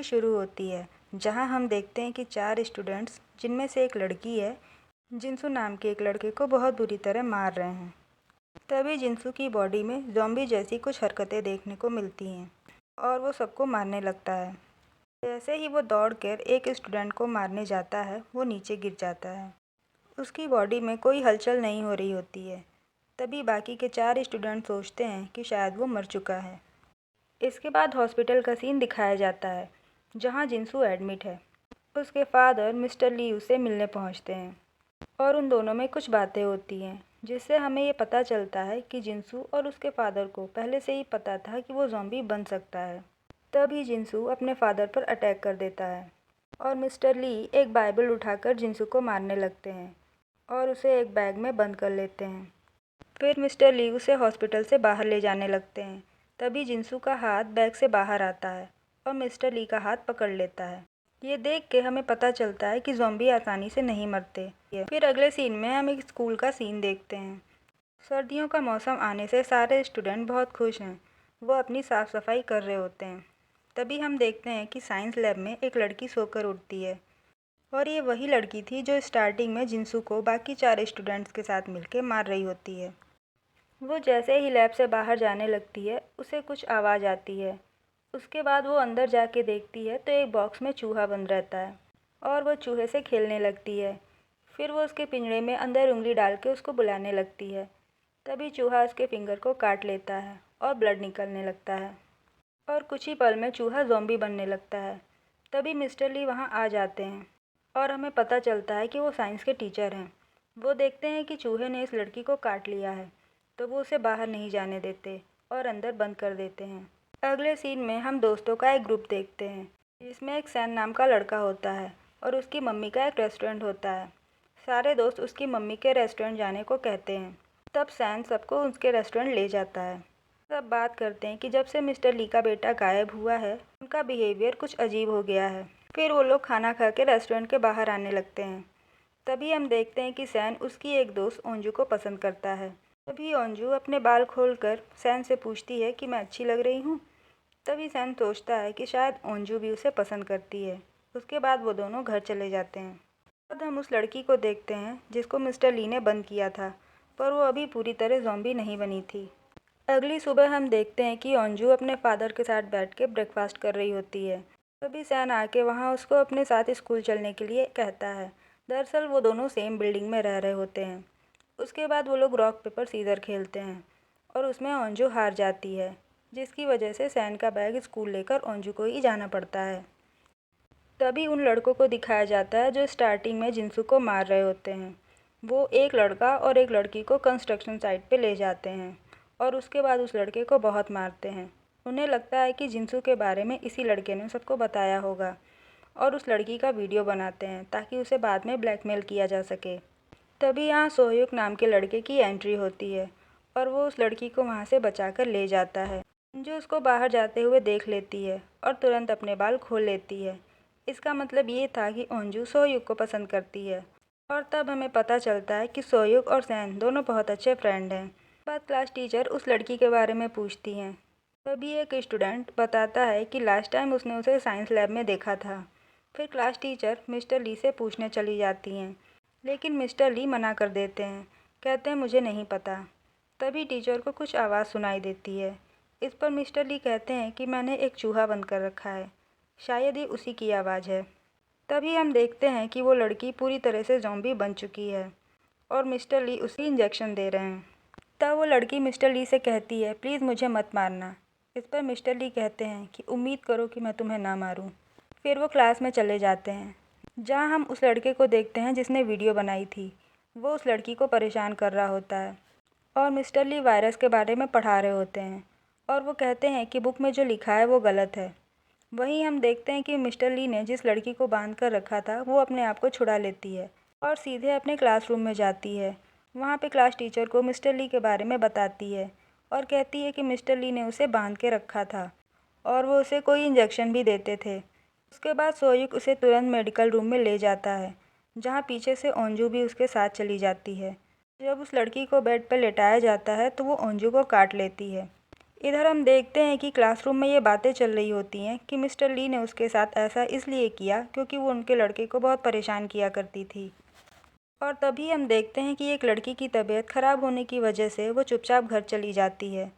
Movie शुरू होती है, जहां हम देखते हैं कि 4 स्टूडेंट्स, जिनमें से एक लड़की है, जिनसू नाम के एक लड़के को बहुत बुरी तरह मार रहे हैं। तभी जिनसू की बॉडी में ज़ॉम्बी जैसी कुछ हरकतें देखने को मिलती हैं और वो सबको मारने लगता है। जैसे ही वो दौड़कर एक स्टूडेंट को मारने जाता है, वो नीचे गिर जाता है। उसकी बॉडी में कोई हलचल नहीं हो रही होती है। तभी बाकी के 4 स्टूडेंट सोचते हैं कि शायद वो मर चुका है। इसके बाद हॉस्पिटल का सीन दिखाया जाता है, जहां जिनसू एडमिट है। उसके फादर मिस्टर ली उसे मिलने पहुंचते हैं और उन दोनों में कुछ बातें होती हैं, जिससे हमें ये पता चलता है कि जिनसू और उसके फादर को पहले से ही पता था कि वो ज़ॉम्बी बन सकता है। तभी जिनसू अपने फादर पर अटैक कर देता है और मिस्टर ली एक बाइबल उठाकर जिनसू को मारने लगते हैं और उसे एक बैग में बंद कर लेते हैं। फिर मिस्टर ली उसे हॉस्पिटल से बाहर ले जाने लगते हैं। तभी जिनसू का हाथ बैग से बाहर आता है और मिस्टर ली का हाथ पकड़ लेता है। ये देख के हमें पता चलता है कि ज़ॉम्बी आसानी से नहीं मरते। फिर अगले सीन में हम एक स्कूल का सीन देखते हैं। सर्दियों का मौसम आने से सारे स्टूडेंट बहुत खुश हैं। वो अपनी साफ़ सफाई कर रहे होते हैं। तभी हम देखते हैं कि साइंस लैब में एक लड़की सोकर उठती है और ये वही लड़की थी जो स्टार्टिंग में जिनसू को बाकी 4 स्टूडेंट्स के साथ मिलकर मार रही होती है। वो जैसे ही लैब से बाहर जाने लगती है, उसे कुछ आवाज़ आती है। उसके बाद वो अंदर जाके देखती है तो एक बॉक्स में चूहा बंद रहता है और वो चूहे से खेलने लगती है। फिर वो उसके पिंजरे में अंदर उंगली डाल के उसको बुलाने लगती है। तभी चूहा उसके फिंगर को काट लेता है और ब्लड निकलने लगता है और कुछ ही पल में चूहा ज़ॉम्बी बनने लगता है। तभी मिस्टर ली वहाँ आ जाते हैं और हमें पता चलता है कि वो साइंस के टीचर हैं। वो देखते हैं कि चूहे ने इस लड़की को काट लिया है, तो वो उसे बाहर नहीं जाने देते और अंदर बंद कर देते हैं। अगले सीन में हम दोस्तों का एक ग्रुप देखते हैं, जिसमें एक सैन नाम का लड़का होता है और उसकी मम्मी का एक रेस्टोरेंट होता है। सारे दोस्त उसकी मम्मी के रेस्टोरेंट जाने को कहते हैं। तब सैन सबको उसके रेस्टोरेंट ले जाता है। सब बात करते हैं कि जब से मिस्टर ली का बेटा गायब हुआ है, उनका बिहेवियर कुछ अजीब हो गया है। फिर वो लोग खाना खा के रेस्टोरेंट के बाहर आने लगते हैं। तभी हम देखते हैं कि सैन उसकी एक दोस्त ओंजू को पसंद करता है। तभी ओंजू अपने बाल खोलकर सैन से पूछती है कि मैं अच्छी लग रही हूँ। तभी सैन सोचता है कि शायद ओंजू भी उसे पसंद करती है। उसके बाद वो दोनों घर चले जाते हैं। अब हम उस लड़की को देखते हैं जिसको मिस्टर ली ने बंद किया था, पर वो अभी पूरी तरह ज़ॉम्बी नहीं बनी थी। अगली सुबह हम देखते हैं कि ओंजू अपने फादर के साथ बैठ के ब्रेकफास्ट कर रही होती है। तभी सैन आके वहाँ उसको अपने साथ स्कूल चलने के लिए कहता है। दरअसल वो दोनों सेम बिल्डिंग में रह रहे होते हैं। उसके बाद वो लोग रॉक पेपर सीजर खेलते हैं और उसमें ओंजू हार जाती है, जिसकी वजह से सैन का बैग स्कूल लेकर ओंजू को ही जाना पड़ता है। तभी उन लड़कों को दिखाया जाता है जो स्टार्टिंग में जिनसू को मार रहे होते हैं। वो एक लड़का और एक लड़की को कंस्ट्रक्शन साइट पे ले जाते हैं और उसके बाद उस लड़के को बहुत मारते हैं। उन्हें लगता है कि जिनसू के बारे में इसी लड़के ने सबको बताया होगा और उस लड़की का वीडियो बनाते हैं ताकि उसे बाद में ब्लैकमेल किया जा सके। तभी यहाँ सोहयुक नाम के लड़के की एंट्री होती है और वो उस लड़की को वहाँ से बचाकर ले जाता है, जो उसको बाहर जाते हुए देख लेती है और तुरंत अपने बाल खोल लेती है। इसका मतलब ये था कि ओंजू सोहयुक को पसंद करती है और तब हमें पता चलता है कि सोहयुक और सैन दोनों बहुत अच्छे फ्रेंड हैं। बाद क्लास टीचर उस लड़की के बारे में पूछती हैं। तभी एक स्टूडेंट बताता है कि लास्ट टाइम उसने उसे साइंस लैब में देखा था। फिर क्लास टीचर मिस्टर ली से पूछने चली जाती हैं, लेकिन मिस्टर ली मना कर देते हैं, कहते हैं मुझे नहीं पता। तभी टीचर को कुछ आवाज़ सुनाई देती है। इस पर मिस्टर ली कहते हैं कि मैंने एक चूहा बंद कर रखा है, शायद ये उसी की आवाज़ है। तभी हम देखते हैं कि वो लड़की पूरी तरह से ज़ॉम्बी बन चुकी है और मिस्टर ली उसे इंजेक्शन दे रहे हैं। तब वो लड़की मिस्टर ली से कहती है, प्लीज़ मुझे मत मारना। इस पर मिस्टर ली कहते हैं कि उम्मीद करो कि मैं तुम्हें ना मारूं। फिर वो क्लास में चले जाते हैं, जहां हम उस लड़के को देखते हैं जिसने वीडियो बनाई थी। वो उस लड़की को परेशान कर रहा होता है और मिस्टर ली वायरस के बारे में पढ़ा रहे होते हैं और वो कहते हैं कि बुक में जो लिखा है वो गलत है। वहीं हम देखते हैं कि मिस्टर ली ने जिस लड़की को बांध कर रखा था वो अपने आप को छुड़ा लेती है और सीधे अपने क्लासरूम में जाती है। वहाँ पे क्लास टीचर को मिस्टर ली के बारे में बताती है और कहती है कि मिस्टर ली ने उसे बांध के रखा था और वो उसे कोई इंजेक्शन भी देते थे। उसके बाद सोहयुक उसे तुरंत मेडिकल रूम में ले जाता है, जहाँ पीछे से ओंजू भी उसके साथ चली जाती है। जब उस लड़की को बेड पर लेटाया जाता है तो वो ओंजू को काट लेती है। इधर हम देखते हैं कि क्लासरूम में ये बातें चल रही होती हैं कि मिस्टर ली ने उसके साथ ऐसा इसलिए किया क्योंकि वो उनके लड़के को बहुत परेशान किया करती थी। और तभी हम देखते हैं कि एक लड़की की तबीयत खराब होने की वजह से वो चुपचाप घर चली जाती है।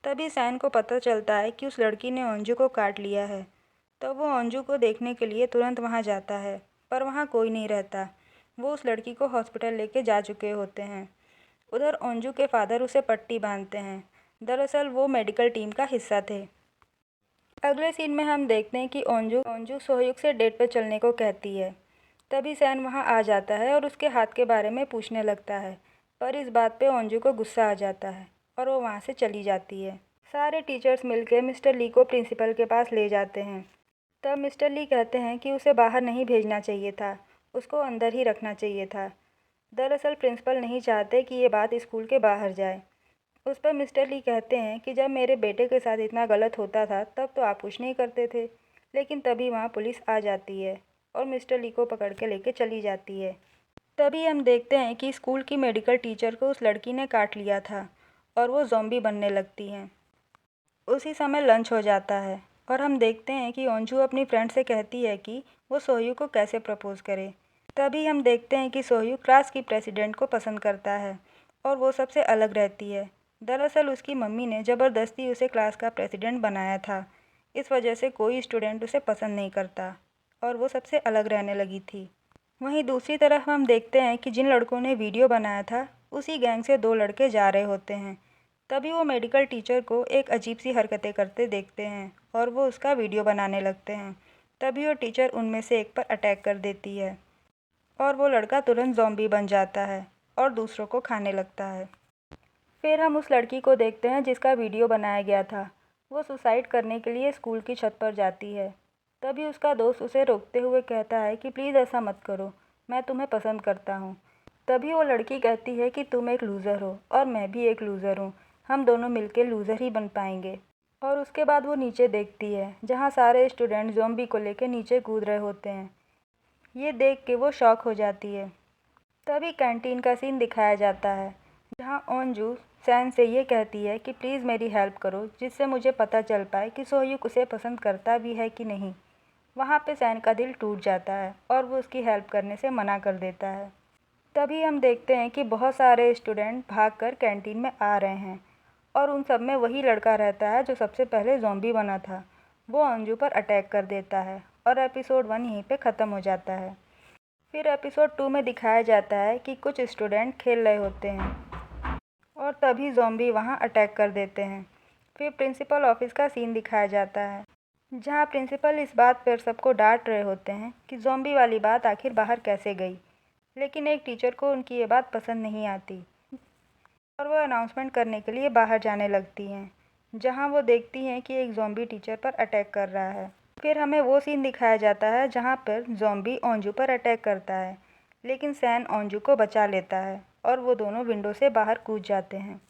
तभी सैन को पता चलता है कि उस लड़की ने अंजू को काट लिया है। तो वो अंजू को देखने के लिए तुरंत वहाँ जाता है, पर वहाँ कोई नहीं रहता। वो उस लड़की को हॉस्पिटल लेके जा चुके होते हैं। उधर अंजू के फादर उसे पट्टी बांधते हैं। दरअसल वो मेडिकल टीम का हिस्सा थे। अगले सीन में हम देखते हैं कि अंजू सोहयुग से डेट पर चलने को कहती है। तभी सैन वहाँ आ जाता है और उसके हाथ के बारे में पूछने लगता है, पर इस बात पे अंजू को गुस्सा आ जाता है और वो वहाँ से चली जाती है। सारे टीचर्स मिलकर मिस्टर ली को प्रिंसिपल के पास ले जाते हैं। तब मिस्टर ली कहते हैं कि उसे बाहर नहीं भेजना चाहिए था, उसको अंदर ही रखना चाहिए था। दरअसल प्रिंसिपल नहीं चाहते कि ये बात स्कूल के बाहर जाए। उस पर मिस्टर ली कहते हैं कि जब मेरे बेटे के साथ इतना गलत होता था तब तो आप कुछ नहीं करते थे। लेकिन तभी वहाँ पुलिस आ जाती है और मिस्टर ली को पकड़ के लेके चली जाती है। तभी हम देखते हैं कि स्कूल की मेडिकल टीचर को उस लड़की ने काट लिया था और वो ज़ॉम्बी बनने लगती हैं। उसी समय लंच हो जाता है और हम देखते हैं कि अंजू अपनी फ्रेंड से कहती है कि वो सोहयू को कैसे प्रपोज़ करे। तभी हम देखते हैं कि सोहयू क्लास की प्रेसिडेंट को पसंद करता है और वो सबसे अलग रहती है। दरअसल उसकी मम्मी ने ज़बरदस्ती उसे क्लास का प्रेसिडेंट बनाया था। इस वजह से कोई स्टूडेंट उसे पसंद नहीं करता और वो सबसे अलग रहने लगी थी। वहीं दूसरी तरफ हम देखते हैं कि जिन लड़कों ने वीडियो बनाया था उसी गैंग से 2 लड़के जा रहे होते हैं। तभी वो मेडिकल टीचर को एक अजीब सी हरकतें करते देखते हैं और वो उसका वीडियो बनाने लगते हैं। तभी वो टीचर उनमें से एक पर अटैक कर देती है और वो लड़का तुरंत ज़ॉम्बी बन जाता है और दूसरों को खाने लगता है। फिर हम उस लड़की को देखते हैं जिसका वीडियो बनाया गया था। वो सुसाइड करने के लिए स्कूल की छत पर जाती है। तभी उसका दोस्त उसे रोकते हुए कहता है कि प्लीज़ ऐसा मत करो, मैं तुम्हें पसंद करता हूँ। तभी वो लड़की कहती है कि तुम एक लूज़र हो और मैं भी एक लूज़र हूँ, हम दोनों मिलकर लूज़र ही बन पाएंगे। और उसके बाद वो नीचे देखती है जहाँ सारे स्टूडेंट ज़ॉम्बी को लेकर नीचे कूद रहे होते हैं। ये देख के वो शॉक हो जाती है। तभी कैंटीन का सीन दिखाया जाता है जहाँ अंजू सैन से ये कहती है कि प्लीज़ मेरी हेल्प करो जिससे मुझे पता चल पाए कि सोहयुग उसे पसंद करता भी है कि नहीं। वहाँ पे सैन का दिल टूट जाता है और वो उसकी हेल्प करने से मना कर देता है। तभी हम देखते हैं कि बहुत सारे स्टूडेंट भागकर कैंटीन में आ रहे हैं और उन सब में वही लड़का रहता है जो सबसे पहले ज़ॉम्बी बना था। वो अंजू पर अटैक कर देता है और एपिसोड 1 यहीं पे ख़त्म हो जाता है। फिर एपिसोड 2 में दिखाया जाता है कि कुछ स्टूडेंट खेल रहे होते हैं और तभी ज़ॉम्बी वहाँ अटैक कर देते हैं। फिर प्रिंसिपल ऑफिस का सीन दिखाया जाता है जहाँ प्रिंसिपल इस बात पर सबको डांट रहे होते हैं कि ज़ॉम्बी वाली बात आखिर बाहर कैसे गई। लेकिन एक टीचर को उनकी ये बात पसंद नहीं आती और वो अनाउंसमेंट करने के लिए बाहर जाने लगती हैं जहाँ वो देखती हैं कि एक ज़ॉम्बी टीचर पर अटैक कर रहा है। फिर हमें वो सीन दिखाया जाता है जहाँ पर ज़ॉम्बी अंजू पर अटैक करता है, लेकिन सैन अंजू को बचा लेता है और वो दोनों विंडो से बाहर कूद जाते हैं।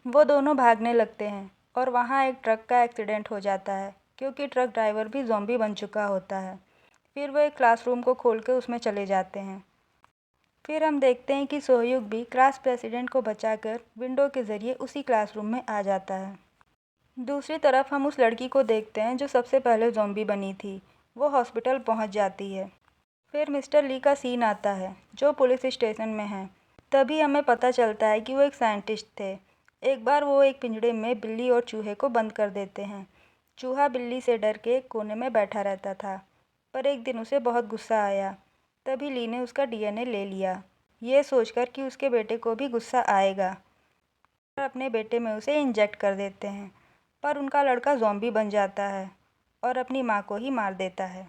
वो दोनों भागने लगते हैं और वहाँ एक ट्रक का एक्सीडेंट हो जाता है क्योंकि ट्रक ड्राइवर भी ज़ॉम्बी बन चुका होता है। फिर वो एक क्लासरूम को खोल के उसमें चले जाते हैं। फिर हम देखते हैं कि सोहयुग भी क्लास प्रेसिडेंट को बचाकर विंडो के ज़रिए उसी क्लासरूम में आ जाता है। दूसरी तरफ हम उस लड़की को देखते हैं जो सबसे पहले ज़ॉम्बी बनी थी। वो हॉस्पिटल पहुंच जाती है। फिर मिस्टर ली का सीन आता है जो पुलिस स्टेशन में है। तभी हमें पता चलता है कि वो एक साइंटिस्ट थे। एक बार वो एक पिंजड़े में बिल्ली और चूहे को बंद कर देते हैं। चूहा बिल्ली से डर के एक कोने में बैठा रहता था, पर एक दिन उसे बहुत गुस्सा आया। तभी ली ने उसका डीएनए ले लिया, ये सोचकर कि उसके बेटे को भी गुस्सा आएगा, और अपने बेटे में उसे इंजेक्ट कर देते हैं। पर उनका लड़का ज़ॉम्बी बन जाता है और अपनी माँ को ही मार देता है।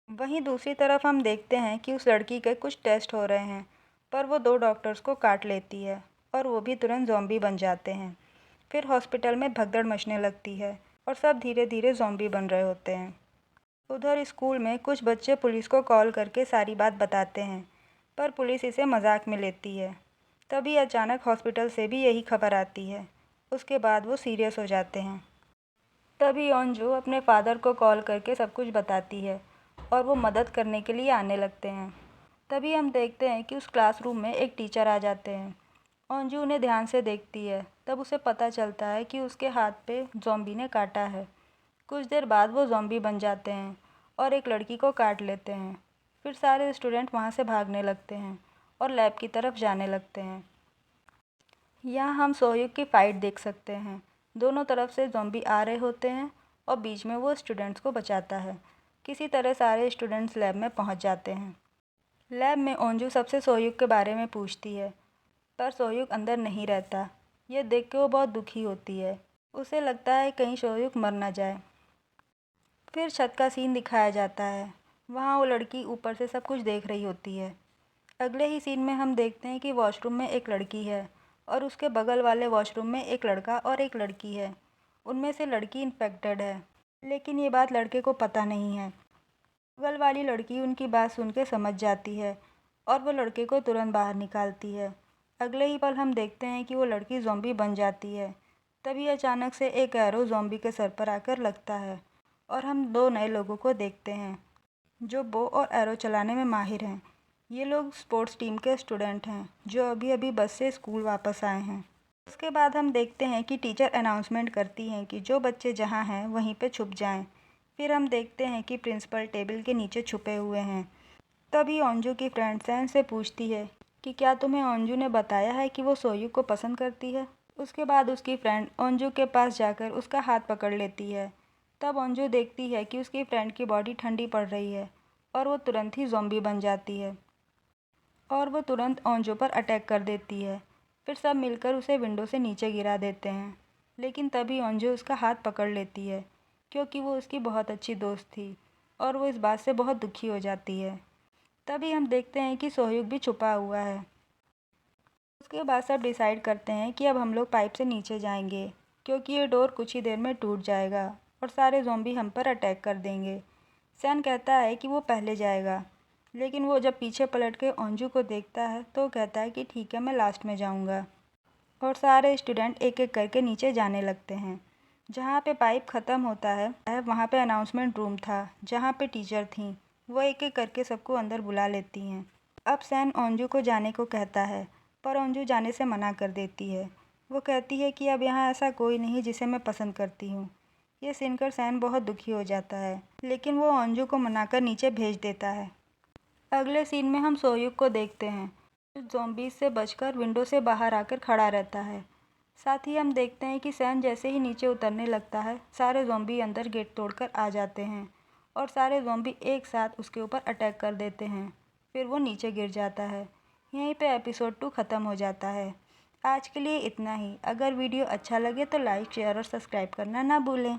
वहीं दूसरी तरफ हम देखते हैं कि उस लड़की के कुछ टेस्ट हो रहे हैं, पर वो 2 डॉक्टर्स को काट लेती है और वो भी तुरंत ज़ॉम्बी बन जाते हैं। फिर हॉस्पिटल में भगदड़ मचने लगती है और सब धीरे धीरे ज़ॉम्बी बन रहे होते हैं। उधर स्कूल में कुछ बच्चे पुलिस को कॉल करके सारी बात बताते हैं, पर पुलिस इसे मजाक में लेती है। तभी अचानक हॉस्पिटल से भी यही खबर आती है। उसके बाद वो सीरियस हो जाते हैं। तभी अंजू अपने फादर को कॉल करके सब कुछ बताती है और वो मदद करने के लिए आने लगते हैं। तभी हम देखते हैं कि उस क्लासरूम में एक टीचर आ जाते हैं। अंजू उन्हें ध्यान से देखती है तब उसे पता चलता है कि उसके हाथ पे ज़ॉम्बी ने काटा है। कुछ देर बाद वो ज़ॉम्बी बन जाते हैं और एक लड़की को काट लेते हैं। फिर सारे स्टूडेंट वहाँ से भागने लगते हैं और लैब की तरफ जाने लगते हैं। यहाँ हम सोहयुग की फ़ाइट देख सकते हैं। दोनों तरफ से ज़ॉम्बी आ रहे होते हैं और बीच में वो स्टूडेंट्स को बचाता है। किसी तरह सारे स्टूडेंट्स लैब में पहुँच जाते हैं। लैब में ओंजू सबसे सोहयुग के बारे में पूछती है, पर सोहयुग अंदर नहीं रहता। ये देख के वो बहुत दुखी होती है। उसे लगता है कहीं सोहयुग मर ना जाए। फिर छत का सीन दिखाया जाता है। वहाँ वो लड़की ऊपर से सब कुछ देख रही होती है। अगले ही सीन में हम देखते हैं कि वॉशरूम में एक लड़की है और उसके बगल वाले वॉशरूम में एक लड़का और एक लड़की है। उनमें से लड़की इन्फेक्टेड है, लेकिन ये बात लड़के को पता नहीं है। बगल वाली लड़की उनकी बात सुन के समझ जाती है और वो लड़के को तुरंत बाहर निकालती है। अगले ही पल हम देखते हैं कि वो लड़की ज़ॉम्बी बन जाती है। तभी अचानक से एक एरो ज़ॉम्बी के सर पर आकर लगता है और हम 2 नए लोगों को देखते हैं जो बो और एरो चलाने में माहिर हैं। ये लोग स्पोर्ट्स टीम के स्टूडेंट हैं जो अभी अभी बस से स्कूल वापस आए हैं। उसके बाद हम देखते हैं कि टीचर अनाउंसमेंट करती हैं कि जो बच्चे जहाँ हैं वहीं पे छुप जाएं। फिर हम देखते हैं कि प्रिंसिपल टेबल के नीचे छुपे हुए हैं। तभी ओंजू की फ्रेंड सैन से पूछती है कि क्या तुम्हें ओंजू ने बताया है कि वो सोहयुग को पसंद करती है। उसके बाद उसकी फ्रेंड ओंजू के पास जाकर उसका हाथ पकड़ लेती है। तब ओंजू देखती है कि उसकी फ्रेंड की बॉडी ठंडी पड़ रही है और वो तुरंत ही ज़ॉम्बी बन जाती है और वो तुरंत ओंजू पर अटैक कर देती है। फिर सब मिलकर उसे विंडो से नीचे गिरा देते हैं, लेकिन तभी ओंजू उसका हाथ पकड़ लेती है क्योंकि वो उसकी बहुत अच्छी दोस्त थी और वो इस बात से बहुत दुखी हो जाती है। तभी हम देखते हैं कि सोहयुग भी छुपा हुआ है। उसके बाद सब डिसाइड करते हैं कि अब हम लोग पाइप से नीचे जाएंगे क्योंकि ये डोर कुछ ही देर में टूट जाएगा और सारे ज़ॉम्बी हम पर अटैक कर देंगे। सैन कहता है कि वो पहले जाएगा, लेकिन वो जब पीछे पलट के ओंजू को देखता है तो कहता है कि ठीक है, मैं लास्ट में जाऊंगा। और सारे स्टूडेंट एक एक करके नीचे जाने लगते हैं। जहाँ पे पाइप ख़त्म होता है वहाँ पे अनाउंसमेंट रूम था जहाँ पे टीचर थीं। वो एक एक करके सबको अंदर बुला लेती हैं। अब सैन ओंजू को जाने को कहता है, पर ओंजू जाने से मना कर देती है। वो कहती है कि अब यहाँ ऐसा कोई नहीं जिसे मैं पसंद करती हूँ। ये सुनकर सैन बहुत दुखी हो जाता है, लेकिन वो ओंजू को मनाकर नीचे भेज देता है। अगले सीन में हम सोहयुग को देखते हैं जो ज़ॉम्बीज़ से बचकर विंडो से बाहर आकर खड़ा रहता है। साथ ही हम देखते हैं कि सैन जैसे ही नीचे उतरने लगता है, सारे ज़ॉम्बी अंदर गेट तोड़कर आ जाते हैं और सारे ज़ॉम्बी एक साथ उसके ऊपर अटैक कर देते हैं। फिर वो नीचे गिर जाता है। यहीं पे एपिसोड 2 ख़त्म हो जाता है। आज के लिए इतना ही। अगर वीडियो अच्छा लगे तो लाइक, शेयर और सब्सक्राइब करना ना भूलें।